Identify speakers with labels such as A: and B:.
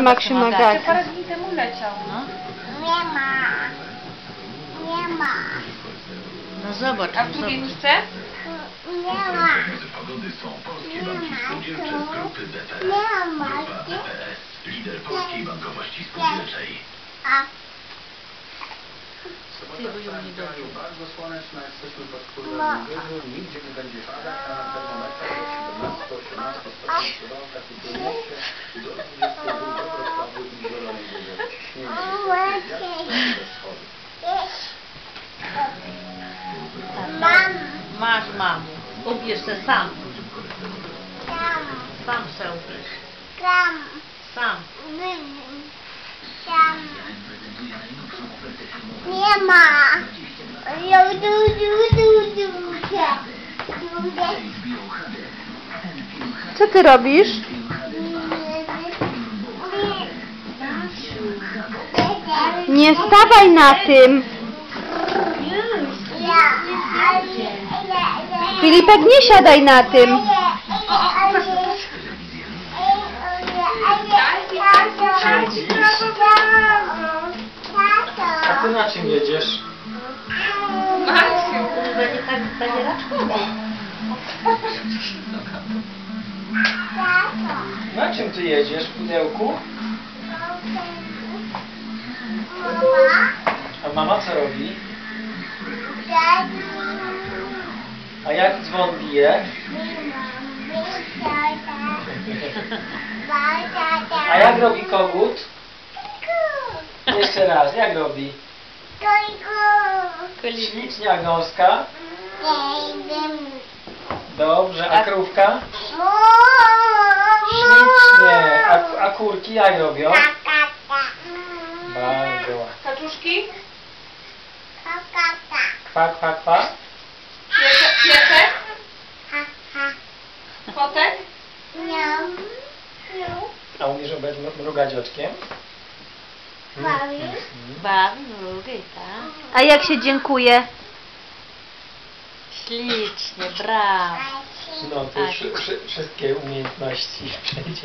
A: Maksiu na
B: pomagacie.
A: gaz.
C: Parę dni temu leciał.
B: No.
D: Nie ma. Nie ma.
B: No zobacz,
C: A w
B: no
C: drugiej
B: zobacz.
C: nóżce?
D: Nie ma.
E: Prognozy pogody są Polskie Banki Spółdzielcze z grupy DPS.
D: Nie ma.
E: Grupa DPS, lider polskiej bankowości spółdzielczej.
D: A.
B: Ty, bo ją nie dobrze.
F: Bardzo słoneczna, jesteśmy pod wpływem wyżu, nigdzie nie będzie padać, a na termometrach do 17, 18 stopni Suwałka, Tytułowcie, do 22 we Wrocławiu i Zielonej Górze. Śnieg bez schody.
D: Mam.
B: Masz, mamu. Ubierz se sam.
D: Tam.
B: Sam se ubierz.
D: Tam.
B: Sam.
D: Tam. Nie ma.
A: Co ty robisz? Nie stawaj na tym. Filipek, nie siadaj na tym.
F: A ty na czym jedziesz?
C: Maksiu.
B: Będzie tak zabieraczkowo.
F: Na czym ty jedziesz? W pudełku? A mama co robi? A jak dzwon bije? A jak robi kogut? Jeszcze raz, jak robi? Ślicznie, a gąska? Dobrze, a krówka? Ślicznie, a kurki jak robią? Bardzo ładnie.
C: Kaczuszki?
F: Kwa, kwa, kwa?
C: Piesek? Kotek?
F: A umiesz mrugać oczkiem?
B: Bawi, mrugaj, tak?
A: A jak się dziękuję?
B: Ślicznie, brawo.
F: No, to już wszystkie umiejętności przejdzie.